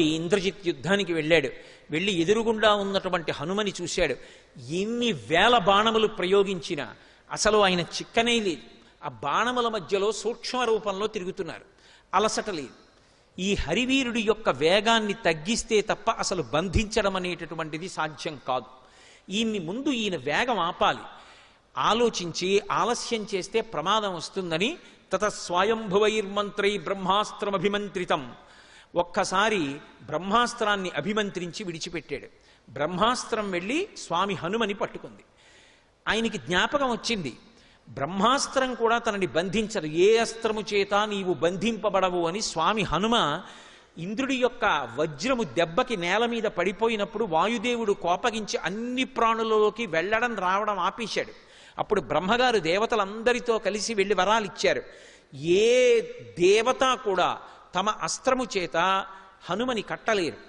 ఇంద్రజిత్ యుద్ధానికి వెళ్ళాడు. వెళ్ళి ఎదురుగుండా ఉన్నటువంటి హనుమని చూశాడు. ఎన్ని వేల బాణములు ప్రయోగించినా అసలు ఆయన చిక్కనే లేదు. ఆ బాణముల మధ్యలో సూక్ష్మ రూపంలో తిరుగుతున్నారు. అలసట లేదు. ఈ హరివీరుడి యొక్క వేగాన్ని తగ్గిస్తే తప్ప అసలు బంధించడం అనేటటువంటిది సాధ్యం కాదు. ముందు ఈయన వేగం ఆపాలి. ఆలోచించి ఆలస్యం చేస్తే ప్రమాదం వస్తుందని తత స్వయంభువైర్మంత్రై బ్రహ్మాస్త్రమభిమంత్రితం, ఒక్కసారి బ్రహ్మాస్త్రాన్ని అభిమంత్రించి విడిచిపెట్టాడు. బ్రహ్మాస్త్రం వెళ్ళి స్వామి హనుమని పట్టుకుంది. ఆయనకి జ్ఞాపకం వచ్చింది, బ్రహ్మాస్త్రం కూడా తనని బంధించదు, ఏ అస్త్రము చేత నీవు బంధింపబడవు అని. స్వామి హనుమ ఇంద్రుడి యొక్క వజ్రము దెబ్బకి నేల మీద పడిపోయినప్పుడు వాయుదేవుడు కోపగించి అన్ని ప్రాణులలోకి వెళ్ళడం రావడం ఆపేశాడు. అప్పుడు బ్రహ్మగారు దేవతలందరితో కలిసి వెళ్ళి వరాలు ఇచ్చారు. ఏ దేవత కూడా తమ అస్త్రము చేత హనుమని కట్టలేరు.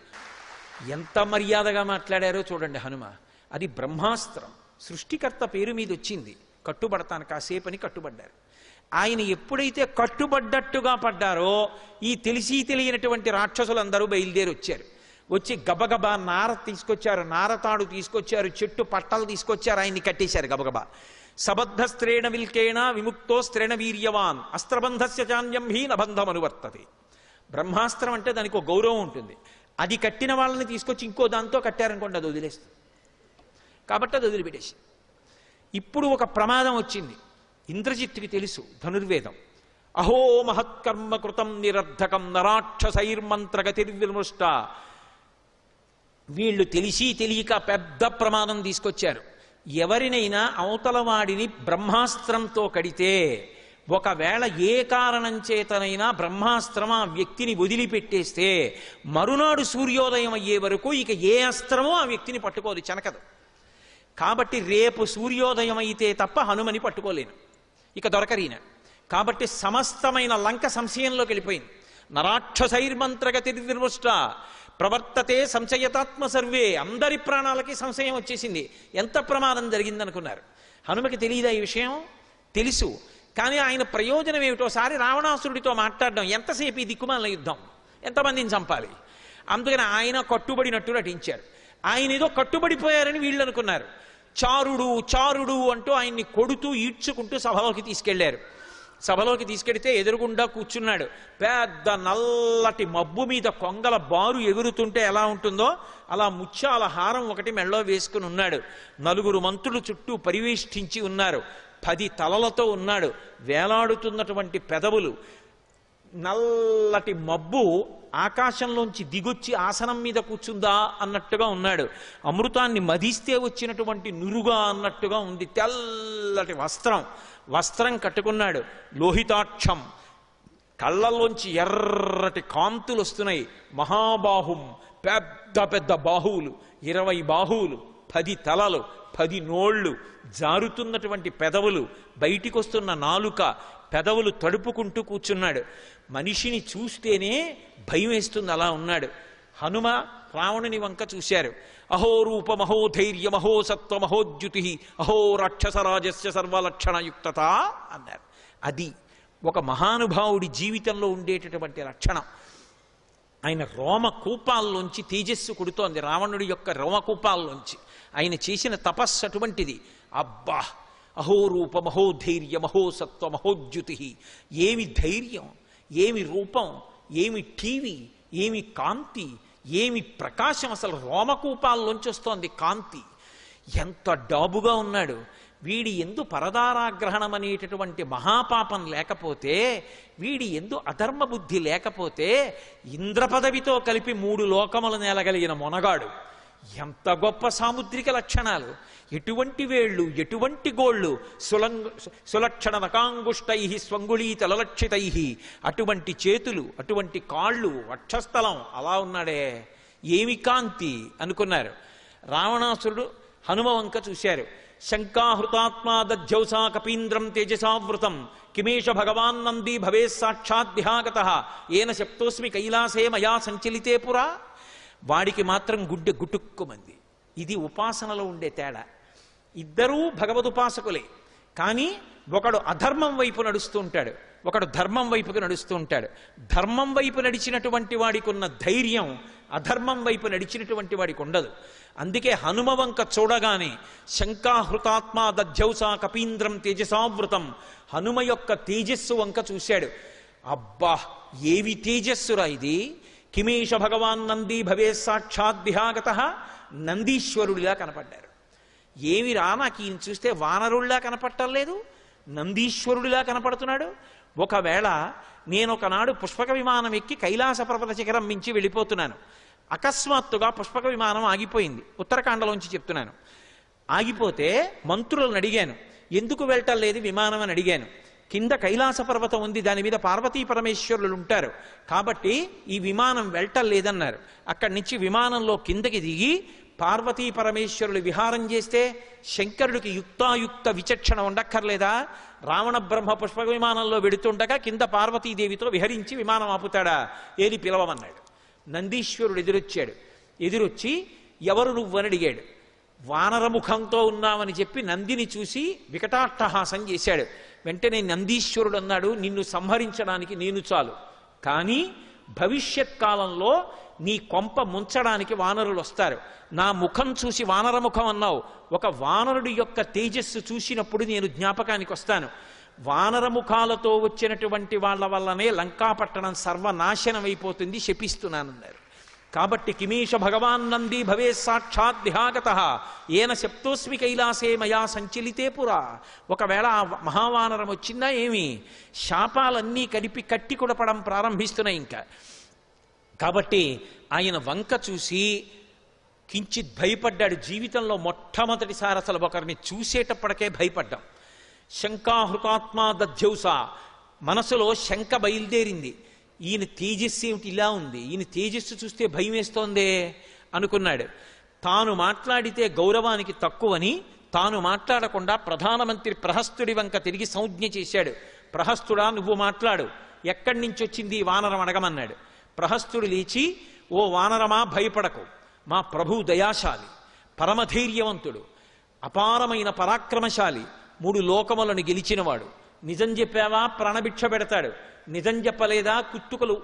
ఎంత మర్యాదగా మాట్లాడారో చూడండి హనుమ. అది బ్రహ్మాస్త్రం, సృష్టికర్త పేరు మీద వచ్చింది. కట్టుబడతాను కాసేపని కట్టుబడ్డారు. ఆయన ఎప్పుడైతే కట్టుబడ్డట్టుగా పడ్డారో ఈ తెలిసి తెలియనటువంటి రాక్షసులందరూ బయలుదేరి వచ్చారు. వచ్చి గబగబా నార తీసుకొచ్చారు, నారతాడు తీసుకొచ్చారు, చెట్టు పట్టలు తీసుకొచ్చారు, ఆయన్ని కట్టేశారు గబగబా. సబద్ధ స్త్రేణ విల్కేణ విముక్తో స్త్రేణ వీర్యవాన్ అస్త్రబంధస్య చాన్యం హీ నబంధమనువర్తతే. బ్రహ్మాస్త్రం అంటే దానికి ఒక గౌరవం ఉంటుంది. అది కట్టిన వాళ్ళని తీసుకొచ్చి ఇంకో దాంతో కట్టారనుకోండి, అది వదిలేస్తుంది. కాబట్టి అది వదిలిపెట్టేసి. ఇప్పుడు ఒక ప్రమాదం వచ్చింది. ఇంద్రజిత్తుకి తెలుసు ధనుర్వేదం. అహో మహత్కర్మ కృతం నిరర్ధకం నరాక్షసైర్మంత్రగతిర్విమృష్ట. వీళ్ళు తెలిసి తెలియక పెద్ద ప్రమాదం తీసుకొచ్చారు. ఎవరినైనా అవతల వాడిని బ్రహ్మాస్త్రంతో కడితే ఒకవేళ ఏ కారణం చేతనైనా బ్రహ్మాస్త్రం ఆ వ్యక్తిని వదిలిపెట్టేస్తే మరునాడు సూర్యోదయం అయ్యే వరకు ఇక ఏ అస్త్రమో ఆ వ్యక్తిని పట్టుకోదు, చెనకదు. కాబట్టి రేపు సూర్యోదయం అయితే తప్ప హనుమని పట్టుకోలేను, ఇక దొరకరీన. కాబట్టి సమస్తమైన లంక సంశయంలోకి వెళ్ళిపోయింది. నరాక్షసైర్మంత్రగతిర్విమృష్ట ప్రవర్తతే సంశయతాత్మ సర్వే. అందరి ప్రాణాలకి సంశయం వచ్చేసింది. ఎంత ప్రమాదం జరిగిందనుకున్నారు? హనుమకి తెలియదా ఈ విషయం? తెలుసు. కానీ ఆయన ప్రయోజనం ఏమిటోసారి రావణాసురుడితో మాట్లాడడం. ఎంతసేపు ఈ దిక్కుమాల యుద్ధం, ఎంతమందిని చంపాలి? అందుకని ఆయన కట్టుబడినట్టు నటించారు. ఆయన ఏదో కట్టుబడిపోయారని వీళ్ళు అనుకున్నారు. చారుడు చారుడు అంటూ ఆయన్ని కొడుతూ ఈడ్చుకుంటూ సభలోకి తీసుకెళ్లారు. సభలోకి తీసుకెడితే ఎదురుగుండా కూర్చున్నాడు. పెద్ద నల్లటి మబ్బు మీద కొంగల బారు ఎగురుతుంటే ఎలా ఉంటుందో అలా ముత్యాల హారం ఒకటి మెళ్ళో వేసుకుని ఉన్నాడు. 4 మంత్రులు చుట్టూ పరివేష్టించి ఉన్నారు. 10 తలలతో ఉన్నాడు. వేలాడుతున్నటువంటి పెదవులు. నల్లటి మబ్బు ఆకాశంలోంచి దిగొచ్చి ఆసనం మీద కూర్చుందా అన్నట్టుగా ఉన్నాడు. అమృతాన్ని మదిస్తే వచ్చినటువంటి నురుగా అన్నట్టుగా ఉంది. తెల్లటి వస్త్రం కట్టుకున్నాడు. లోహితాక్షం, కళ్ళల్లోంచి ఎర్రటి కాంతులు వస్తున్నాయి. మహాబాహుం, పెద్ద పెద్ద బాహువులు, 20 బాహువులు, 10 తలలు, 10 నోళ్లు, జారుతున్నటువంటి పెదవులు, బయటికి వస్తున్న నాలుక, పెదవులు తడుపుకుంటూ కూర్చున్నాడు. మనిషిని చూస్తేనే భయం వేస్తుంది, అలా ఉన్నాడు. హనుమ రావణుని వంక చూశారు. అహో రూపమహో ధైర్యమహో సత్వమహోద్యుతి అహో రాక్షసరాజస్య సర్వలక్షణయుక్తత అన్నారు. అది ఒక మహానుభావుడి జీవితంలో ఉండేటటువంటి లక్షణం. ఆయన రోమకూపాల్లోంచి తేజస్సు కొడుతోంది. రావణుడి యొక్క రోమకూపాల్లోంచి ఆయన చేసిన తపస్సు అటువంటిది. అబ్బా, అహో రూపమహో ధైర్యమహో సత్వమహోద్యుతి. ఏమి ధైర్యం, ఏమి రూపం, ఏమి టీవీ, ఏమి కాంతి, ఏమి ప్రకాశం. అసలు రోమకూపాల్లోంచి వస్తోంది కాంతి. ఎంత డాబుగా ఉన్నాడు. వీడి ఎందు పరదారాగ్రహణం అనేటటువంటి మహాపాపం లేకపోతే, వీడి ఎందు అధర్మ బుద్ధి లేకపోతే ఇంద్ర పదవితో కలిపి 3 లోకములు నేలగలిగిన మొనగాడు. ఎంత గొప్ప సాముద్రిక లక్షణాలు! ఎటువంటి వేళ్ళు, ఎటువంటి గోళ్ళు! సులక్షణ నకాంగుష్టై స్వంగుళీత లలక్షితై. అటువంటి చేతులు, అటువంటి కాళ్ళు, వక్షస్థలం, అలా ఉన్నాడే. ఏమి కాంతి అనుకున్నారు. రావణాసురుడు హనుమ వంక చూశారు. శంకాహృతాత్మా దధ్యౌసా కపీంద్రం తేజసావృతం కిమేష భగవాన్ నంది భవే సాక్షాద్ధ్యాగతః ఏన శప్తోస్మి కైలాసే మయా సంచలితే పురా. వాడికి మాత్రం గుడ్డె గుటుక్కుమంది. ఇది ఉపాసనలో ఉండే తేడా. ఇద్దరూ భగవదుపాసకులే, కానీ ఒకడు అధర్మం వైపు నడుస్తూ ఉంటాడు, ఒకడు ధర్మం వైపుకు నడుస్తూ ఉంటాడు. ధర్మం వైపు నడిచినటువంటి వాడికి ఉన్న ధైర్యం అధర్మం వైపు నడిచినటువంటి వాడికి ఉండదు. అందుకే హనుమ వంక చూడగానే శంకాహృతాత్మా దధ్యౌసా కపీంద్రం తేజసావృతం, హనుమ యొక్క తేజస్సు వంక చూశాడు. అబ్బా ఏవి తేజస్సురా ఇది! కిమేష భగవాన్ నంది భవే సాక్షాత్ విహాగత, నందీశ్వరుడిలా కనపడ్డారు. ఏమిరా నాకు ఈయన చూస్తే వానరుడిలా కనపట్టలేదు, నందీశ్వరుడిలా కనపడుతున్నాడు. ఒకవేళ నేను ఒకనాడు పుష్పక విమానం ఎక్కి కైలాస పర్వత శిఖరం మించి వెళ్ళిపోతున్నాను. అకస్మాత్తుగా పుష్పక విమానం ఆగిపోయింది. ఉత్తరాఖండలోంచి చెప్తున్నాను. ఆగిపోతే మంత్రులను అడిగాను, ఎందుకు వెళ్ళటం లేదు విమానం అని అడిగాను. కింద కైలాస పర్వతం ఉంది, దాని మీద పార్వతీ పరమేశ్వరులు ఉంటారు, కాబట్టి ఈ విమానం వెళ్ళటం లేదన్నారు. అక్కడి నుంచి విమానంలో కిందకి దిగి పార్వతీ పరమేశ్వరులు విహారం చేస్తే శంకరుడికి యుక్తాయుక్త విచక్షణ ఉండక్కర్లేదా? రావణ బ్రహ్మ పుష్పక విమానంలో వెడుతుండగా కింద పార్వతీదేవితో విహరించి విమానం ఆపుతాడా? ఏది పిలవమన్నాడు. నందీశ్వరుడు ఎదురొచ్చి ఎవరు నువ్వని అడిగాడు. వానరముఖంతో ఉన్నామని చెప్పి నందిని చూసి వికటాట్టహాసం చేశాడు. వెంటనే నందీశ్వరుడు అన్నాడు, నిన్ను సంహరించడానికి నేను చాలు, కానీ భవిష్యత్ కాలంలో నీ కొంప ముంచడానికి వానరులు వస్తారు. నా ముఖం చూసి వానరముఖం అన్నావు, ఒక వానరుడి యొక్క తేజస్సు చూసినప్పుడు నేను జ్ఞాపకానికి వస్తాను. వానరముఖాలతో వచ్చినటువంటి వాళ్ళ వల్లనే లంకాపట్టణం సర్వనాశనం అయిపోతుంది, శపిస్తున్నానన్నారు. కాబట్టి కిమేష భగవాన్ నంది భవే సాక్షాత్ విహాగత ఏన శప్తోస్మి కైలాసే మయా సంచలితే పురా. ఒకవేళ ఆ మహావానరం వచ్చిందా ఏమి? శాపాలన్నీ కలిపి కట్టి కుడపడం ప్రారంభిస్తున్నాయి ఇంకా. కాబట్టి ఆయన వంక చూసి కించిత్ భయపడ్డాడు. జీవితంలో మొట్టమొదటిసారి అసలు ఒకరిని చూసేటప్పటికే భయపడ్డాం. శంకాహృతాత్మా దధ్యౌసా, మనసులో శంక బయలుదేరింది. ఈయన తేజస్సు ఏమిటి ఇలా ఉంది, ఈయన తేజస్సు చూస్తే భయం వేస్తోందే అనుకున్నాడు. తాను మాట్లాడితే గౌరవానికి తక్కువని తాను మాట్లాడకుండా ప్రధానమంత్రి ప్రహస్తుడి వంక తిరిగి సంజ్ఞ చేశాడు. ప్రహస్తుడా నువ్వు మాట్లాడు, ఎక్కడి నుంచి వచ్చింది ఈ వానరం అడగమన్నాడు. ప్రహస్తుడు లేచి, ఓ వానరమా భయపడకు, మా ప్రభు దయాశాలి, పరమధైర్యవంతుడు, అపారమైన పరాక్రమశాలి, 3 లోకములను గెలిచినవాడు. నిజం చెప్పావా ప్రాణభిక్ష పెడతాడు, నిజం చెప్పలేదా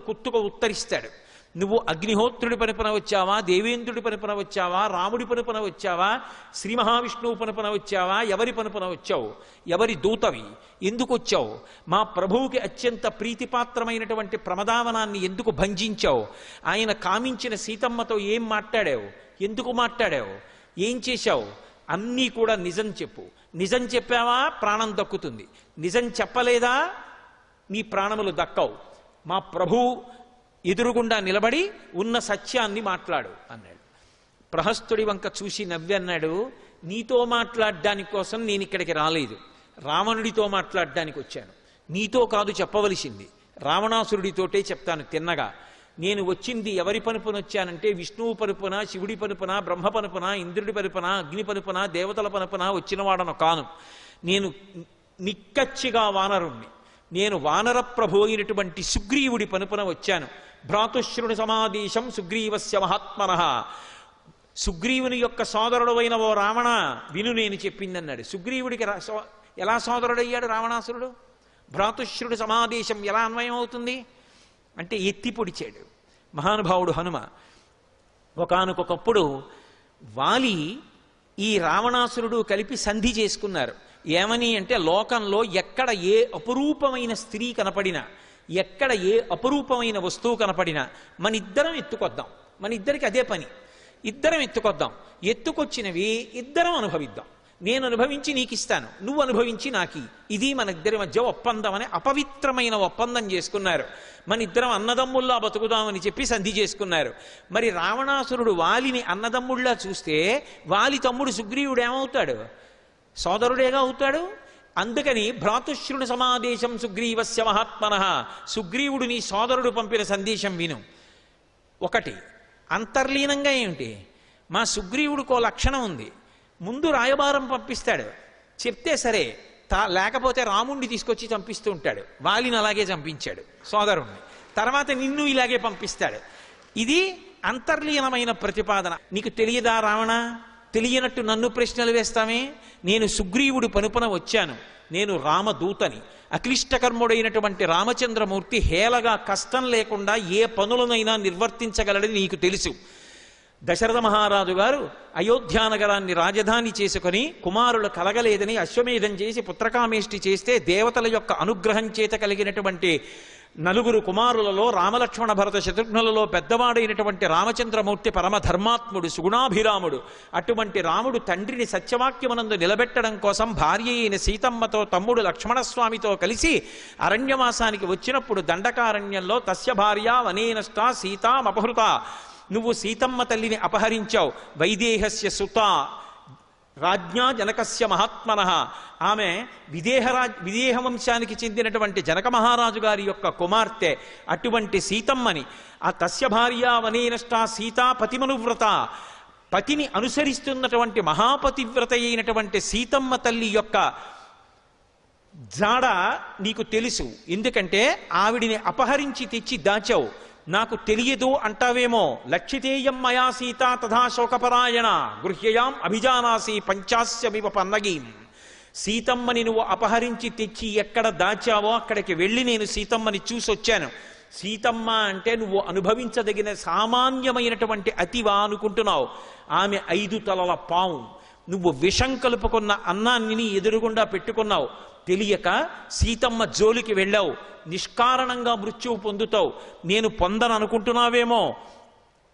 కుత్తుక ఉత్తరిస్తాడు. నువ్వు అగ్నిహోత్రుడి పనుపున వచ్చావా, దేవేంద్రుడి పనుపున వచ్చావా, రాముడి పనుపున వచ్చావా, శ్రీ మహావిష్ణువు పనుపున వచ్చావా, ఎవరి పనుపున వచ్చావు, ఎవరి దూతవి, ఎందుకు వచ్చావు, మా ప్రభువుకి అత్యంత ప్రీతిపాత్రమైనటువంటి ప్రమదావనాన్ని ఎందుకు భంజించావు, ఆయన కామించిన సీతమ్మతో ఏం మాట్లాడావు, ఎందుకు మాట్లాడావు, ఏం చేశావు, అన్నీ కూడా నిజం చెప్పు. నిజం చెప్పావా ప్రాణం దక్కుతుంది, నిజం చెప్పలేదా నీ ప్రాణములు దక్కవు. మా ప్రభు ఎదురుగుండా నిలబడి ఉన్న సత్యాన్ని మాట్లాడు అన్నాడు. ప్రహస్తుడి వంక చూసి నవ్వి అన్నాడు, నీతో మాట్లాడడానికి కోసం నేను ఇక్కడికి రాలేదు, రావణుడితో మాట్లాడడానికి వచ్చాను. నీతో కాదు చెప్పవలసింది, రావణాసురుడితోటే చెప్తాను తిన్నగా. నేను వచ్చింది ఎవరి పనుపున వచ్చానంటే విష్ణువు పనుపున, శివుడి పనుపున, బ్రహ్మ పనుపున, ఇంద్రుడి పనుపున, అగ్ని పనుపున, దేవతల పనుపున వచ్చినవాడను కాను. నేను నిక్కచ్చిగా వానరుణ్ణి. నేను వానర ప్రభు అయినటువంటి సుగ్రీవుడి పనుపున వచ్చాను. భ్రాతుశ్రుని సమాదేశం సుగ్రీవస్య మహాత్మనః. సుగ్రీవుని యొక్క సోదరుడు అయిన ఓ రావణ విను నేను చెప్పిందన్నాడు. సుగ్రీవుడికి ఎలా సోదరుడయ్యాడు రావణాసురుడు? భ్రాతుశ్రుడి సమాదేశం ఎలా అన్వయం అవుతుంది అంటే ఎత్తి పొడిచాడు మహానుభావుడు హనుమ. ఒకానొకప్పుడు వాలి ఈ రావణాసురుడు కలిపి సంధి చేసుకున్నారు. ఏమని అంటే, లోకంలో ఎక్కడ ఏ అపురూపమైన స్త్రీ కనపడినా, ఎక్కడ ఏ అపురూపమైన వస్తువు కనపడినా మన ఇద్దరం ఎత్తుకొద్దాం, మన ఇద్దరికి అదే పని, ఇద్దరం ఎత్తుకొద్దాం, ఎత్తుకొచ్చినవి ఇద్దరం అనుభవిద్దాం, నేను అనుభవించి నీకు ఇస్తాను, నువ్వు అనుభవించి నాకి, ఇది మన ఇద్దరి మధ్య ఒప్పందం అని అపవిత్రమైన ఒప్పందం చేసుకున్నారు. మన ఇద్దరం అన్నదమ్ముల్లా బతుకుదామని చెప్పి సంధి చేసుకున్నారు. మరి రావణాసురుడు వాలిని అన్నదమ్ముళ్ళా చూస్తే వాలి తమ్ముడు సుగ్రీవుడు ఏమవుతాడు? సోదరుడేగా అవుతాడు. అందుకని భ్రాతుశ్రుని సమాదేశం సుగ్రీవస్య మహాత్మనః, సుగ్రీవుడు నీ సోదరుడు పంపిన సందేశం విను. ఒకటి అంతర్లీనంగా ఏమిటి, మా సుగ్రీవుడికో లక్షణం ఉంది, ముందు రాయబారం పంపిస్తాడు, చెప్తే సరే, లేకపోతే రాముణ్ణి తీసుకొచ్చి చంపిస్తూ ఉంటాడు. వాలిని అలాగే చంపించాడు సోదరుణ్ణి, తర్వాత నిన్ను ఇలాగే పంపిస్తాడు. ఇది అంతర్లీనమైన ప్రతిపాదన. నీకు తెలియదా రావణ, తెలియనట్టు నన్ను ప్రశ్నలు వేస్తామే? నేను సుగ్రీవుడు పనుపన వచ్చాను, నేను రామదూతని. అక్లిష్టకర్ముడైనటువంటి రామచంద్రమూర్తి హేళగా కష్టం లేకుండా ఏ పనులనైనా నిర్వర్తించగలడని నీకు తెలుసు. దశరథ మహారాజు గారు అయోధ్యానగరాన్ని రాజధాని చేసుకుని కుమారులు కలగలేదని అశ్వమేధం చేసి పుత్రకామేష్టి చేస్తే దేవతల యొక్క అనుగ్రహం చేత కలిగినటువంటి 4 కుమారులలో రామలక్ష్మణ భరత శత్రుఘ్నులలో పెద్దవాడైనటువంటి రామచంద్రమూర్తి పరమధర్మాత్ముడు, సుగుణాభిరాముడు. అటువంటి రాముడు తండ్రిని సత్యవాక్యమునందు నిలబెట్టడం కోసం భార్య అయిన సీతమ్మతో తమ్ముడు లక్ష్మణస్వామితో కలిసి అరణ్యవాసానికి వచ్చినప్పుడు దండకారణ్యంలో తస్య భార్య వనేనష్ట సీతామపహృత, నువ్వు సీతమ్మ తల్లిని అపహరించావు, వైదేహస్య సుత రాజ్ఞా జనకస్య మహాత్మనః, ఆమె విదేహ వంశానికి చెందినటువంటి జనక మహారాజు గారి యొక్క కుమార్తె. అటువంటి సీతమ్మని ఆ తస్య భార్య వనేనష్ట సీతా పతిమనువ్రత, పతిని అనుసరిస్తున్నటువంటి మహాపతివ్రత అయినటువంటి సీతమ్మ తల్లి యొక్క జాడ నీకు తెలుసు. ఎందుకంటే ఆవిడిని అపహరించి తెచ్చి దాచావు. నాకు తెలియదు అంటావేమో. లక్షితేయం మయా సీత తథా శోకపరాయణ గృహ్యయాం అభిజానాసి పంచాస్యమివ పన్నగీం. సీతమ్మని నువ్వు అపహరించి తెచ్చి ఎక్కడ దాచావో అక్కడికి వెళ్ళి నేను సీతమ్మని చూసొచ్చాను. సీతమ్మ అంటే నువ్వు అనుభవించదగిన సామాన్యమైనటువంటి అతివా అనుకుంటున్నావు. ఆమె 5 తలల పాము. నువ్వు విషం కలుపుకున్న అన్నాన్ని ఎదురుగుండా పెట్టుకున్నావు. తెలియక సీతమ్మ జోలికి వెళ్ళావు. నిష్కారణంగా మృత్యువు పొందుతావు. నేను పొందననుకుంటున్నావేమో.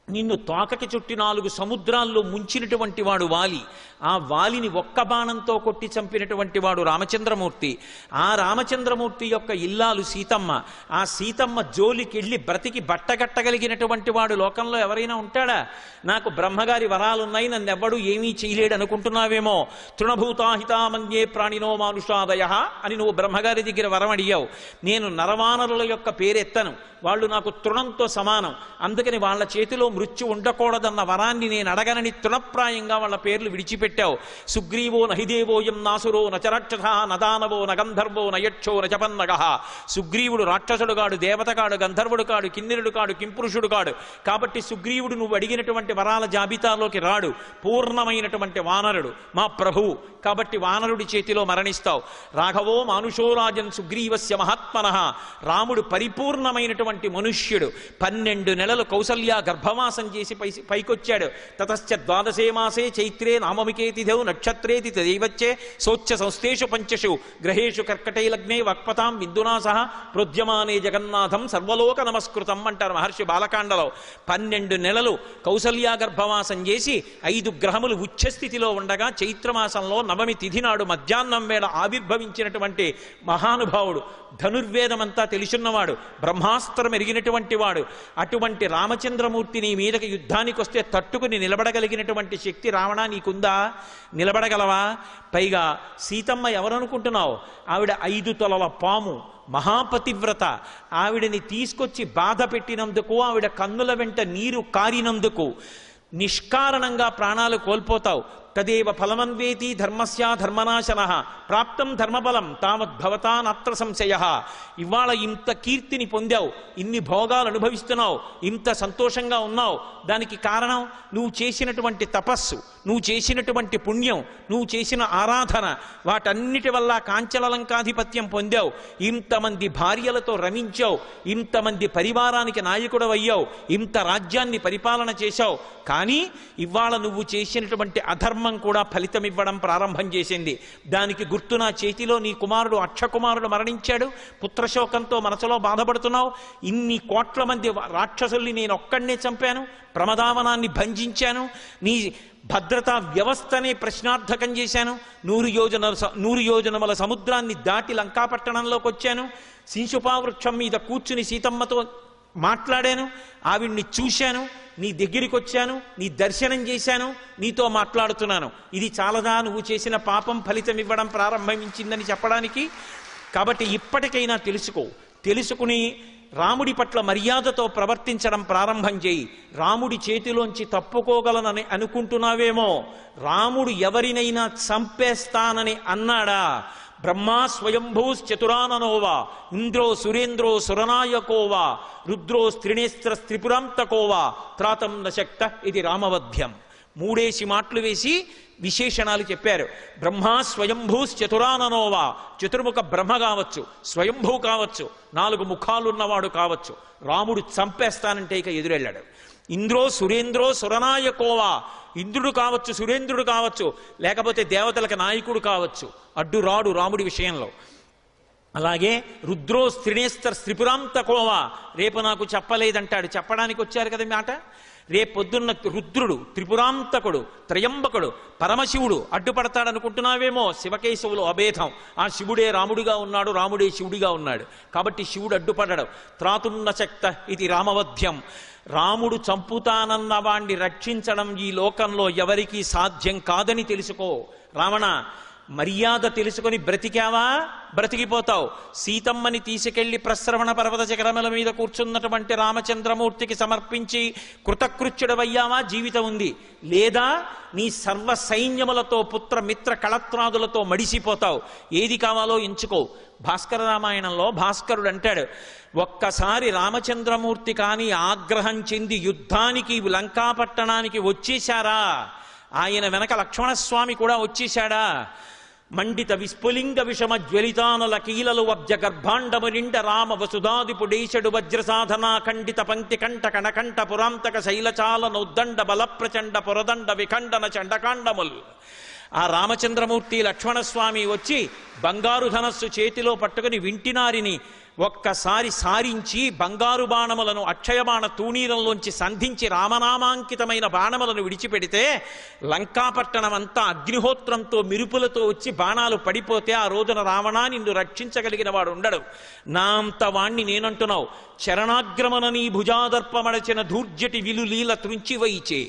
నిన్ను తోకకి చుట్టి 4 సముద్రాల్లో ముంచినటువంటి వాడు వాలి. ఆ వాలిని ఒక్క బాణంతో కొట్టి చంపినటువంటి వాడు రామచంద్రమూర్తి. ఆ రామచంద్రమూర్తి యొక్క ఇల్లాలు సీతమ్మ. ఆ సీతమ్మ జోలికెళ్ళి బ్రతికి బట్టగట్టగలిగినటువంటి వాడు లోకంలో ఎవరైనా ఉంటాడా? నాకు బ్రహ్మగారి వరాలున్నాయి, నన్నెవ్వడు ఏమీ చేయలేడు అనుకుంటున్నావేమో. తృణభూతాహితామన్యే ప్రాణినో మానుషాదయ అని నువ్వు బ్రహ్మగారి దగ్గర వరం అడిగావు. నేను నరవానరుల యొక్క పేరెత్తను, వాళ్ళు నాకు తృణంతో సమానం, అందుకని వాళ్ళ చేతిలో మృత్యు ఉండకూడదన్న వరాన్ని నేను అడగనని తృణప్రాయంగా వాళ్ళ పేర్లు విడిచిపెట్టావు. సుగ్రీవో నహిదేవోయం నాసురో నచరాక్షస నదానవో నగంధర్వో నయక్షో నచపన్నగ. సుగ్రీవుడు రాక్షసుడు కాడు, దేవతగాడు, గంధర్వుడు కాడు, కిన్నెరుడు కాడు, కింపురుషుడు కాడు. కాబట్టి సుగ్రీవుడు నువ్వు అడిగినటువంటి వరాల జాబితాలోకి రాడు. పూర్ణమైనటువంటి వానరుడు మా ప్రభువు. కాబట్టి వానరుడి చేతిలో మరణిస్తావు. రాఘవో మానుషోరాజన్ సుగ్రీవస్య మహాత్మనః. రాముడు పరిపూర్ణమైనటువంటి మనుష్యుడు. 12 నెలలు కౌసల్య గర్భవాసం చేసి పైకొచ్చాడు. తతశ్చ 12 మాసే చైత్రే నామమికే తిథౌ నక్షత్రేతి తదైవచ్చే సోచ్య సంస్థేషు పంచషు గ్రహేషు కర్కటే లగ్నే వక్పతాం విందునా సహ ప్రోద్యమానే జగన్నాథం సర్వలోక నమస్కృతం అంటారు మహర్షి బాలకాండలో. 12 నెలలు కౌసల్య గర్భవాసం చేసి 5 గ్రహములు ఉచ్చస్థితిలో ఉండగా చైత్రమాసంలో నవమి తిథి నాడు మధ్యాహ్నం వేళ ఆవిర్భవించినటువంటి మహానుభావుడు. ధనుర్వేదమంతా తెలుసున్నవాడు, బ్రహ్మాస్త్రం ఎరిగినటువంటి వాడు. అటువంటి రామచంద్రమూర్తి నీ మీదకి యుద్ధానికి వస్తే తట్టుకుని నిలబడగలిగినటువంటి శక్తి రావణా నీకుందా? నిలబడగలవా? పైగా సీతమ్మ ఎవరనుకుంటున్నావు? ఆవిడ 5 తలల పాము, మహాపతివ్రత. ఆవిడని తీసుకొచ్చి బాధ పెట్టినందుకు, ఆవిడ కన్నుల వెంట నీరు కారినందుకు నిష్కారణంగా ప్రాణాలు కోల్పోతావు. తదేవ ఫలమన్వేతి ధర్మస్యా ధర్మనాశనః ప్రాప్తం ధర్మబలం తావద్భవతా నాత్ర సంశయః. ఇవాళ ఇంత కీర్తిని పొందావు, ఇన్ని భోగాలు అనుభవిస్తున్నావు, ఇంత సంతోషంగా ఉన్నావు. దానికి కారణం నువ్వు చేసినటువంటి తపస్సు, నువ్వు చేసినటువంటి పుణ్యం, నువ్వు చేసిన ఆరాధన. వాటన్నిటి వల్ల కాంచలలంకాధిపత్యం పొందావు. ఇంతమంది భార్యలతో రమించావు, ఇంతమంది పరివారానికి నాయకుడు అయ్యావు, ఇంత రాజ్యాన్ని పరిపాలన చేశావు. కానీ ఇవాళ నువ్వు చేసినటువంటి అధర్మం కూడా ఫలితం ఇవ్వడం ప్రారంభం చేసింది. దానికి గుర్తు నా చేతిలో నీ కుమారుడు అక్షకుమారుడు మరణించాడు. పుత్రశోకంతో మనసులో బాధపడుతున్నావు. ఇన్ని కోట్ల మంది రాక్షసుల్ని నేను ఒక్కడనే చంపాను, ప్రమదావనాన్ని భంజించాను, నీ భద్రతా వ్యవస్థనే ప్రశ్నార్థకం చేశాను, 100 యోజనముల సముద్రాన్ని దాటి లంకాపట్టణంలోకి వచ్చాను, శింశుపావృక్షం మీద కూర్చుని సీతమ్మతో మాట్లాడాను, ఆవిడ్ని చూశాను, నీ దగ్గరికి వచ్చాను, నీ దర్శనం చేశాను, నీతో మాట్లాడుతున్నాను. ఇది చాలదా నువ్వు చేసిన పాపం ఫలితం ఇవ్వడం ప్రారంభించిందని చెప్పడానికి? కాబట్టి ఇప్పటికైనా తెలుసుకుని రాముడి పట్ల మర్యాదతో ప్రవర్తించడం ప్రారంభం చేయి. రాముడి చేతిలోంచి తప్పుకోగలనని అనుకుంటున్నావేమో. రాముడు ఎవరినైనా చంపేస్తానని అన్నాడా? బ్రహ్మా స్వయంభూశ్చతురాననోవా ఇంద్రో సురేంద్రో సురనాయకోవా రుద్రో స్త్రినేస్త్ర స్త్రిపురాంతకోవా త్రాతం న శక్త ఇది రామవధ్యం. మాటలు వేసి విశేషణాలు చెప్పారు. బ్రహ్మ స్వయంభూశ్చతురాననోవా, చతుర్ముఖ బ్రహ్మ కావచ్చు, స్వయంభూ కావచ్చు, 4 ముఖాలున్నవాడు కావచ్చు. రాముడు చంపేస్తానంటే ఇక ఎదురెళ్ళాడు. ఇంద్రో సురేంద్రో సురనాయకోవా, ఇంద్రుడు కావచ్చు, సురేంద్రుడు కావచ్చు, లేకపోతే దేవతలకు నాయకుడు కావచ్చు, అడ్డు రాడు రాముడి విషయంలో. అలాగే రుద్రో స్త్రినేస్తర్ త్రిపురాంతకోవా, రేపు నాకు చెప్పలేదంటాడు. చెప్పడానికి వచ్చారు కదా మాట. రేపొద్దున్న రుద్రుడు, త్రిపురాంతకుడు, త్రయంబకుడు, పరమశివుడు అడ్డుపడతాడనుకుంటున్నావేమో. శివకేశవులు అభేదం. ఆ శివుడే రాముడిగా ఉన్నాడు, రాముడే శివుడిగా ఉన్నాడు. కాబట్టి శివుడు అడ్డుపడడు. త్రాతున్న శక్త ఇది రామవధ్యం. రాముడు చంపుతానన్న వాణ్ణి రక్షించడం ఈ లోకంలో ఎవరికీ సాధ్యం కాదని తెలుసుకో. రావణ, మర్యాద తెలుసుకొని బ్రతికావా బ్రతికిపోతావు. సీతమ్మని తీసుకెళ్లి ప్రశ్రవణ పర్వత శిఖరముల మీద కూర్చున్నటువంటి రామచంద్రమూర్తికి సమర్పించి కృతకృత్యుడవయ్యావా, జీవితం ఉంది. లేదా నీ సర్వ సైన్యములతో పుత్ర మిత్ర కళత్రాదులతో మడిసిపోతావు. ఏది కావాలో ఎంచుకో. భాస్కర రామాయణంలో భాస్కరుడు అంటాడు, ఒక్కసారి రామచంద్రమూర్తి కానీ ఆగ్రహం చెంది యుద్ధానికి లంకాపట్టణానికి వచ్చేశారా, ఆయన వెనక లక్ష్మణస్వామి కూడా వచ్చేశాడా, మండిత విస్ఫులింగ విషమ జ్వలితానల కీలలు వబ్జ గర్భాండము నిండ రామ వసుధాదిపుడేశడు వజ్రసాధనా ఖండిత పంక్తి కంఠ కణకంఠ పురాంతక శైలచాల నౌద్దండ బల ప్రచండ పురదండ విఖండన చండకాండముల్. ఆ రామచంద్రమూర్తి లక్ష్మణస్వామి వచ్చి బంగారు ధనస్సు చేతిలో పట్టుకుని వింటినారిని ఒక్కసారి సారించి బంగారు బాణములను అక్షయబాణ తూణీరంలోంచి సంధించి రామనామాంకితమైన బాణములను విడిచిపెడితే లంకాపట్టణం అంతా అగ్నిహోత్రంతో మిరుపులతో వచ్చి బాణాలు పడిపోతే ఆ రోజున రావణా నిన్ను రక్షించగలిగిన వాడు ఉండడు. నా అంత వాణ్ణి నేనంటున్నావు. చరణాగ్రమణ నీ భుజాదర్పమడచిన ధూర్జటి విలులీల త్రుంచివైచే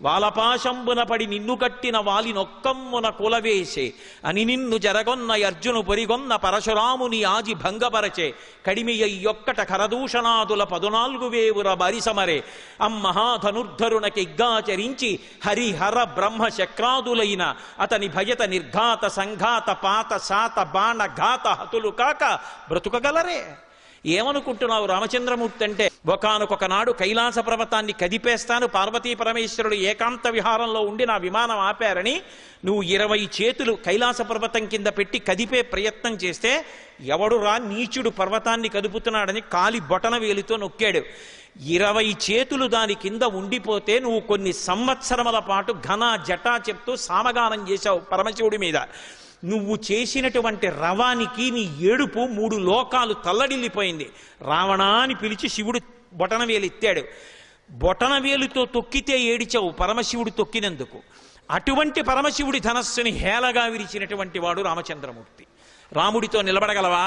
వాలపాశంబున పడి నిన్ను కట్టిన వాలి నొక్కమ్మున కులవేసే అని నిన్ను జరగొన్న అర్జును పొరిగొన్న పరశురాముని ఆజి భంగపరచే కడిమియొక్కట కరదూషణాదుల 14,000 బరిసమరే అమ్మహాధనుర్ధరునకిగ్గాచరించి హరిహర బ్రహ్మ శక్రాదులైన అతని భయత నిర్ఘాత సంఘాత పాత శాత బాణ ఘాత హతులు కాక బ్రతుకగలరే. ఏమనుకుంటున్నావు రామచంద్రమూర్తి అంటే? ఒకానొక నాడు కైలాస పర్వతాన్ని కదిపేస్తాను, పార్వతీ పరమేశ్వరుడు ఏకాంత విహారంలో ఉండి నా విమానం ఆపారని నువ్వు 20 చేతులు కైలాస పర్వతం కింద పెట్టి కదిపే ప్రయత్నం చేస్తే ఎవడు రా నీచుడు పర్వతాన్ని కదుపుతున్నాడని కాలి బొటన వేలితో నొక్కాడు. 20 చేతులు దాని కింద ఉండిపోతే నువ్వు కొన్ని సంవత్సరముల పాటు ఘన జటా చెప్తూ సామగానం చేశావు పరమశివుడి మీద. నువ్వు చేసినటువంటి రవానికి నీ ఏడుపు 3 లోకాలు తల్లడిల్లిపోయింది. రావణా అని పిలిచి శివుడు బొటనవేలు ఎత్తాడు. బొటనవేలుతో తొక్కితే ఏడిచావు పరమశివుడు తొక్కినందుకు. అటువంటి పరమశివుడి ధనస్సుని హేళగా విరిచినటువంటి వాడు రామచంద్రమూర్తి. రాముడితో నిలబడగలవా?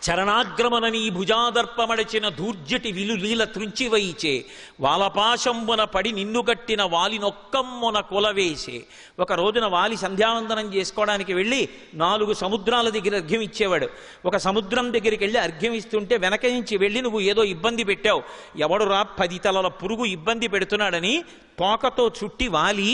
చరణాగ్రమణ నీ భుజాదర్పమడచిన ధూర్జటి విలులీల త్రుంచివైచే వాలపాశంబున పడి నిన్ను గట్టిన వాలి నొక్కమ్మున కులవేసే. ఒక రోజున వాలి సంధ్యావందనం చేసుకోవడానికి వెళ్ళి 4 సముద్రాల దగ్గర అర్ఘ్యం ఇచ్చేవాడు. ఒక సముద్రం దగ్గరికి వెళ్ళి అర్ఘ్యం ఇస్తుంటే వెనక నుంచి వెళ్ళి నువ్వు ఏదో ఇబ్బంది పెట్టావు, ఎవడు రా 10 తలల పురుగు ఇబ్బంది పెడుతున్నాడని తోకతో చుట్టి వాలి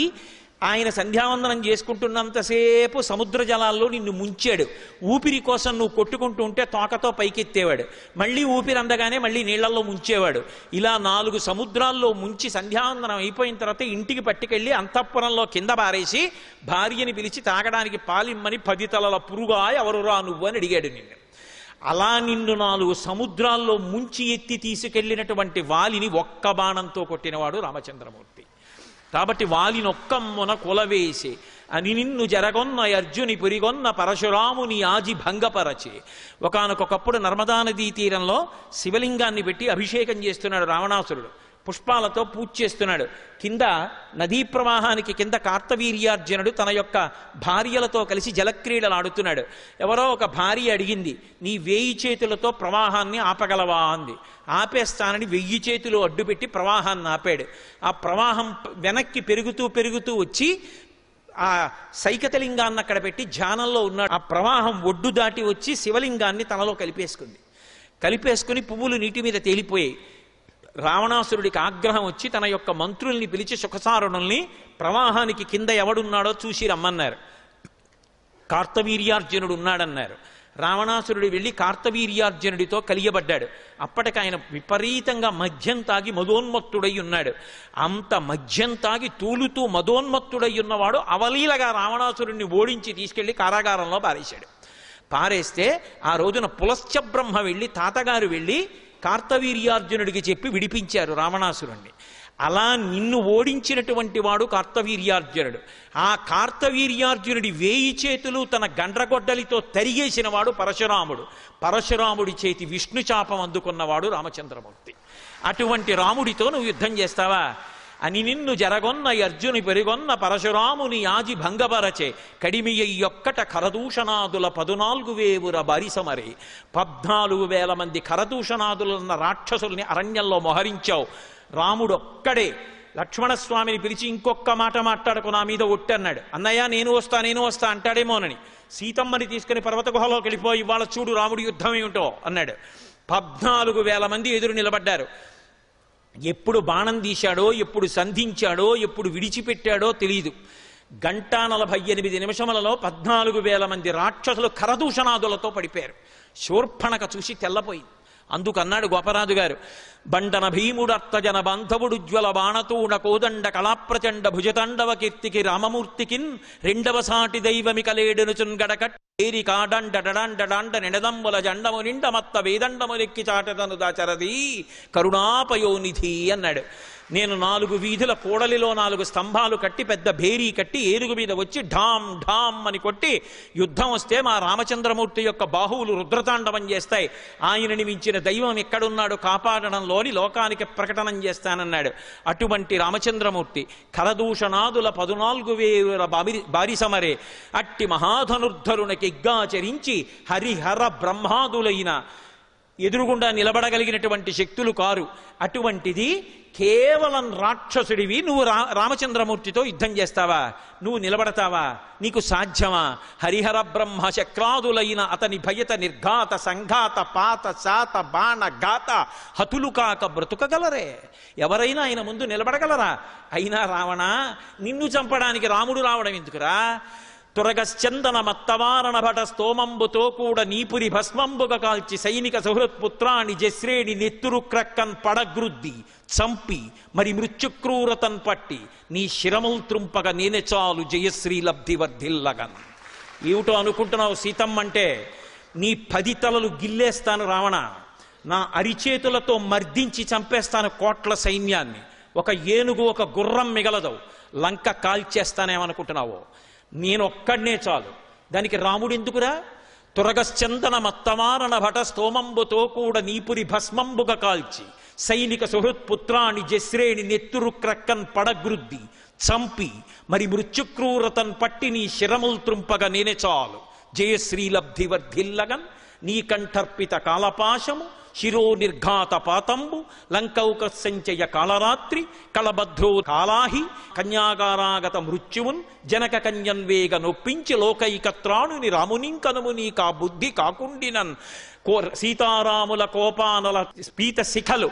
ఆయన సంధ్యావందనం చేసుకుంటున్నంతసేపు సముద్ర జలాల్లో నిన్ను ముంచాడు. ఊపిరి కోసం నువ్వు కొట్టుకుంటూ ఉంటే తోకతో పైకెత్తేవాడు, మళ్ళీ ఊపిరి అందగానే మళ్ళీ నీళ్లలో ముంచేవాడు. ఇలా 4 సముద్రాల్లో ముంచి సంధ్యావందనం అయిపోయిన తర్వాత ఇంటికి పట్టుకెళ్ళి అంతఃపురంలో కింద పారేసి భార్యని పిలిచి తాగడానికి పాలిమ్మని 10 తలల పురుగా ఎవరురా నువ్వు అని అడిగాడు నిన్ను. అలా నిన్ను 4 సముద్రాల్లో ముంచి ఎత్తి తీసుకెళ్లినటువంటి వాలిని ఒక్క బాణంతో కొట్టినవాడు రామచంద్రమూర్తి. కాబట్టి వాలినొక్కమ్మున కులవేసి అని నిన్ను జరగొన్న అర్జుని పురిగొన్న పరశురాముని ఆజి భంగపరచే. ఒకానొకప్పుడు నర్మదా నదీ తీరంలో శివలింగాన్ని పెట్టి అభిషేకం చేస్తున్నాడు రావణాసురుడు. పుష్పాలతో పూజ చేస్తున్నాడు. కింద నదీ ప్రవాహానికి కింద కార్తవీర్యార్జునుడు తన యొక్క భార్యలతో కలిసి జలక్రీడలు ఆడుతున్నాడు. ఎవరో ఒక భార్య అడిగింది, నీ 1000 చేతులతో ప్రవాహాన్ని ఆపగలవా అంది. ఆపేస్తానని 1000 చేతులు అడ్డుపెట్టి ప్రవాహాన్ని ఆపాడు. ఆ ప్రవాహం వెనక్కి పెరుగుతూ పెరుగుతూ వచ్చి ఆ సైకతలింగాన్ని అక్కడ పెట్టి ధ్యానంలో ఉన్నాడు. ఆ ప్రవాహం ఒడ్డు దాటి వచ్చి శివలింగాన్ని తనలో కలిపేసుకుని పువ్వులు నీటి మీద తేలిపోయాయి. రావణాసురుడికి ఆగ్రహం వచ్చి తన యొక్క మంత్రుల్ని పిలిచి సుఖసారుణుల్ని ప్రవాహానికి కింద ఎవడున్నాడో చూసి రమ్మన్నారు. కార్తవీర్యార్జునుడు ఉన్నాడన్నారు. రావణాసురుడు వెళ్ళి కార్తవీర్యార్జునుడితో కలియబడ్డాడు. అప్పటికి ఆయన విపరీతంగా మద్యం తాగి మదోన్మత్తుడై ఉన్నాడు. అంత మద్యం తాగి తూలుతూ మదోన్మత్తుడై ఉన్నవాడు అవలీలగా రావణాసురుడిని ఓడించి తీసుకెళ్లి కారాగారంలో పారేశాడు. పారేస్తే ఆ రోజున పులశ్చ బ్రహ్మ వెళ్ళి, తాతగారు వెళ్ళి కార్తవీర్యార్జునుడికి చెప్పి విడిపించారు రావణాసురుణ్ణి. అలా నిన్ను ఓడించినటువంటి వాడు కార్తవీర్యార్జునుడు. ఆ కార్తవీర్యార్జునుడి 1000 చేతులు తన గండ్రగొడ్డలితో తరిగేసిన వాడు పరశురాముడు. పరశురాముడి చేతి విష్ణు చాపం అందుకున్నవాడు రామచంద్రమూర్తి. అటువంటి రాముడితో నువ్వు యుద్ధం చేస్తావా అని నిన్ను జరగొన్న అర్జుని పెరుగొన్న పరశురాముని యాజి భంగపరచే కడిమియ్యొక్కట కరదూషణాదుల 14,000 బారిసమరే. 14,000 మంది కరదూషణాదులున్న రాక్షసుల్ని అరణ్యంలో మోహరించావు. రాముడు ఒక్కడే లక్ష్మణస్వామిని పిలిచి ఇంకొక్క మాట మాట్లాడకు, నా మీద ఒట్టన్నాడు. అన్నయ్య నేను వస్తా అంటాడేమోనని సీతమ్మని తీసుకుని పర్వత గుహలోకి వెళ్ళిపోయి ఇవాళ చూడు రాముడి యుద్ధం ఏమిటో అన్నాడు. 14,000 మంది ఎదురు నిలబడ్డారు. ఎప్పుడు బాణం తీశాడో, ఎప్పుడు సంధించాడో, ఎప్పుడు విడిచిపెట్టాడో తెలియదు. 1:48 నిమిషములలో 14,000 మంది రాక్షసులు కరదూషణాదులతో పడిపోయారు. శూర్పణక చూసి తెల్లపోయింది. అందుకన్నాడు గోపరాజు గారు, బండన భీముడర్తజన బాంధవుడు జ్వల బాణతూణ కోదండ కళాప్రచండ భుజతండవ కీర్తికి రామమూర్తికిన్ రెండవ సాటి దైవమికలేడునుచున్ గడకట్టేరి కాడండడండడాండ నిడదంబుల జండము నిండ మత్త వేదండములెక్కి చాటతను దాచరది కరుణాపయోనిధి అన్నాడు. నేను 4 వీధుల కూడలిలో 4 స్తంభాలు కట్టి పెద్ద భేరీ కట్టి ఏనుగు మీద వచ్చి ఢామ్ ఢామ్ అని కొట్టి యుద్ధం వస్తే మా రామచంద్రమూర్తి యొక్క బాహువులు రుద్రతాండవం చేస్తాయి. ఆయనని మించిన దైవం ఎక్కడున్నాడు కాపాడడంలోని లోకానికి ప్రకటనం చేస్తానన్నాడు. అటువంటి రామచంద్రమూర్తి కరదూషణాదుల 14,000 బారిసమరే. అట్టి మహాధనుర్ధరునికి ఇగ్గాచరించి హరిహర బ్రహ్మాదులైన ఎదురుగుండా నిలబడగలిగినటువంటి శక్తులు కారు. అటువంటిది కేవలం రాక్షసుడివి నువ్వు రామచంద్రమూర్తితో యుద్ధం చేస్తావా? నువ్వు నిలబడతావా? నీకు సాధ్యమా? హరిహర బ్రహ్మ శక్రాదులైన అతని భయత నిర్ఘాత సంఘాత పాత శాత బాణ ఘాత హతులు కాక బ్రతుకగలరే? ఎవరైనా ఆయన ముందు నిలబడగలరా? అయినా రావణ, నిన్ను చంపడానికి రాముడు రావడం ఎందుకురా? తురగశ్చందన మత్తవారణ భట స్తోమంబుతో కూడ నీపురి భస్మంబుగ కాల్చి సైనిక సుహృత్పుత్రాన్ని జశ్రేణి నెత్తురు క్రక్కన్ పడగ్రుద్ది చంపి మరి మృత్యుక్రూరతన్ పట్టి నీ శిరముల్ త్రుంపగ నేనే చాలు జయశ్రీ లబ్ధి వర్ధిల్లగన్. ఏమిటో అనుకుంటున్నావు సీతమ్మంటే? నీ 10 తలలు గిల్లేస్తాను రావణ, నా అరిచేతులతో మర్దించి చంపేస్తాను కోట్ల సైన్యాన్ని. ఒక ఏనుగు ఒక గుర్రం మిగలదు. లంక కాల్చేస్తానేమనుకుంటున్నావో? నేనొక్కడనే చాలు. దానికి రాముడు ఎందుకురా? తురగశ్చందన మత్తమారణ భట స్తోమంబుతో కూడ నీపురి భస్మంబుగ కాల్చి సైనిక సుహృత్పుత్రాన్ని జశ్రేణి నెత్తురు క్రక్కన్ పడగ్రుద్ది చంపి మరి మృత్యుక్రూరతన్ పట్టి నీ శిరముల్ త్రుంపగ నేనే చాలు జయశ్రీ లబ్ధి వర్ధిల్లగన్. నీ కంఠర్పిత కాలపాశము శిరో నిర్ఘాత పాతంబు లంకౌక సంచయ కాళరాత్రి కళభద్రో కాళాహి కన్యాగారాగత మృత్యువున్ జనక కన్యన్వేగ నొప్పించి లోకైకత్రాణుని రామునింకనుము నీకా బుద్ధి కాకుండినన్. సీతారాముల కోపానల స్పీత శిఖలు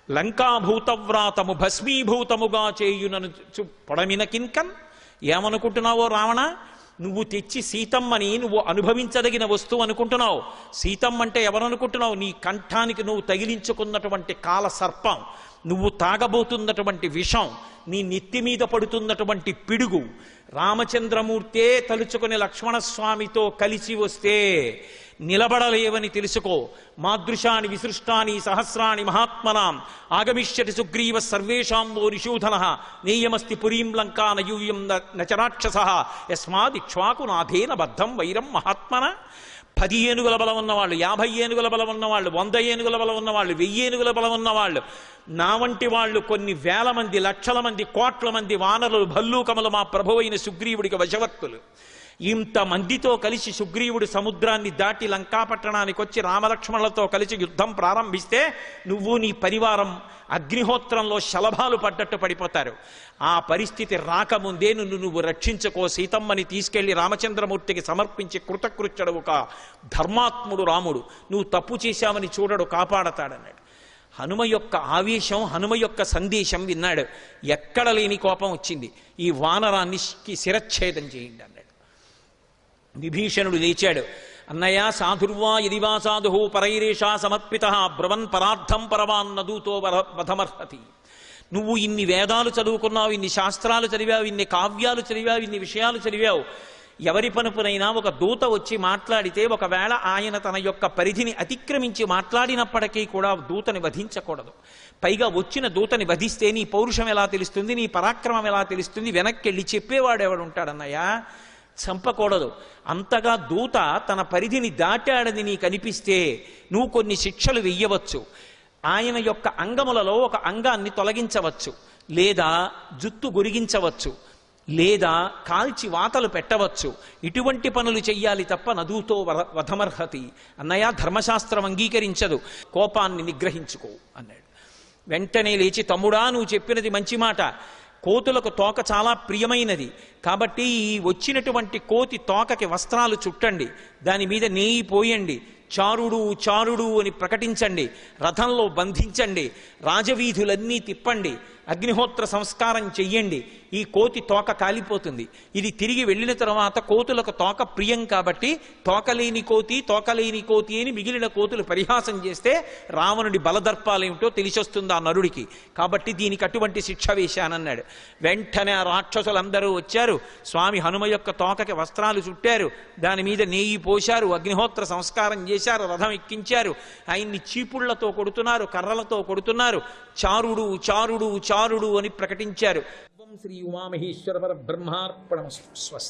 లంకాభూతవ్రాతము భస్మీభూతముగా చేయునను పొడమిన కిన్కన్. ఏమనుకుంటున్నావో రావణ? నువ్వు తెచ్చి సీతమ్మని నువ్వు అనుభవించదగిన వస్తువు అనుకుంటున్నావు. సీతమ్మ అంటే ఎవరనుకుంటున్నావు? నీ కంఠానికి నువ్వు తగిలించుకున్నటువంటి కాల సర్పం, నువ్వు తాగబోతున్నటువంటి విషం, నీ నెత్తి మీద పడుతున్నటువంటి పిడుగు. రామచంద్రమూర్తే తలుచుకుని లక్ష్మణస్వామితో కలిసి వస్తే నిలబడలేవని తెలుసుకో. మాదృశాని విసృష్టాని సహస్రాణి మహాత్మనాం ఆగమిష్యతి సుగ్రీవ సర్వేషాంబో నిషూధన నేయమస్తి పురీం లంకా నయూయం నచరాక్షస యస్మాదిక్ష్వాకు నాథేన బద్ధం వైరం మహాత్మన. 10 ఏనుగుల బలం ఉన్నవాళ్ళు, 50 ఏనుగుల బలం ఉన్నవాళ్ళు, 100 ఏనుగుల బలం ఉన్నవాళ్ళు, 1000 ఏనుగుల బలం ఉన్నవాళ్ళు, నా వంటి వాళ్ళు కొన్ని వేల మంది, లక్షల మంది, కోట్ల మంది వానరులు, భల్లూకములు మా ప్రభువైన సుగ్రీవుడికి వశవర్తులు. ఇంతమందితో కలిసి సుగ్రీవుడు సముద్రాన్ని దాటి లంకాపట్టణానికి వచ్చి రామలక్ష్మణులతో కలిసి యుద్ధం ప్రారంభిస్తే నువ్వు నీ పరివారం అగ్నిహోత్రంలో శలభాలు పడ్డట్టు పడిపోతారు. ఆ పరిస్థితి రాకముందే నువ్వు రక్షించుకో. సీతమ్మని తీసుకెళ్లి రామచంద్రమూర్తికి సమర్పించి కృతకృత్యుడు ఒక ధర్మాత్ముడు రాముడు. నువ్వు తప్పు చేశావని చూడడు, కాపాడతాడన్నాడు. హనుమ యొక్క ఆవేశం, హనుమ యొక్క సందేశం విన్నాడు. ఎక్కడ లేని కోపం వచ్చింది. ఈ వానరాన్ని శిరచ్ఛేదం చేయండి అన్నాడు. విభీషణుడు లేచాడు. అన్నయ్య సాధుర్వా యదివా సాధు పరైరేషా సమర్పిత బ్రవన్ పరార్థం పరవాన్న దూతో వధమర్హతి. నువ్వు ఇన్ని వేదాలు చదువుకున్నావు, ఇన్ని శాస్త్రాలు చదివావు, ఇన్ని కావ్యాలు చదివావు, ఇన్ని విషయాలు చదివావు, ఎవరి పనుపునైనా ఒక దూత వచ్చి మాట్లాడితే ఒకవేళ ఆయన తన యొక్క పరిధిని అతిక్రమించి మాట్లాడినప్పటికీ కూడా దూతని వధించకూడదు. పైగా వచ్చిన దూతని వధిస్తే నీ పౌరుషం ఎలా తెలుస్తుంది, నీ పరాక్రమం ఎలా తెలుస్తుంది, వెనక్కి వెళ్ళి చెప్పేవాడు ఎవడు ఉంటాడన్నయ్యా? చంపకూడదు. అంతగా దూత తన పరిధిని దాటాడని నీకు అనిపిస్తే నువ్వు కొన్ని శిక్షలు వెయ్యవచ్చు. ఆయన యొక్క అంగములలో ఒక అంగాన్ని తొలగించవచ్చు, లేదా జుత్తు గొరిగించవచ్చు, లేదా కాల్చి వాతలు పెట్టవచ్చు. ఇటువంటి పనులు చెయ్యాలి తప్ప నదూతో వధమర్హతి. అన్నయ్య, ధర్మశాస్త్రం అంగీకరించదు, కోపాన్ని నిగ్రహించుకో అన్నాడు. వెంటనే లేచి, తమ్ముడా నువ్వు చెప్పినది మంచి మాట, కోతులకు తోక చాలా ప్రియమైనది, కాబట్టి ఈ వచ్చినటువంటి కోతి తోకకి వస్త్రాలు చుట్టండి, దాని మీద నెయ్యి పోయండి, చారుడు చారుడు అని ప్రకటించండి, రథంలో బంధించండి, రాజవీధులన్నీ తిప్పండి, అగ్నిహోత్ర సంస్కారం చెయ్యండి. ఈ కోతి తోక కాలిపోతుంది. ఇది తిరిగి వెళ్ళిన తర్వాత కోతులకు తోక ప్రియం కాబట్టి తోకలేని కోతి అని మిగిలిన కోతులు పరిహాసం చేస్తే రావణుడి బలదర్పాలేమిటో తెలిసొస్తుంది ఆ నరుడికి. కాబట్టి దీనికి అటువంటి శిక్ష వేశానన్నాడు. వెంటనే ఆ రాక్షసులందరూ వచ్చారు, స్వామి హనుమ యొక్క తోకకి వస్త్రాలు చుట్టారు, దాని మీద నెయ్యి పోశారు, అగ్నిహోత్ర సంస్కారం చేశారు, రథం ఎక్కించారు, ఆయన్ని చీపుళ్లతో కొడుతున్నారు, కర్రలతో కొడుతున్నారు, చారుడు చారుడు చారుడు అని ప్రకటించారు. శ్రీ ఉమామహేశ్వర పరబ్రహ్మార్పణమస్తు. స్వస్తి.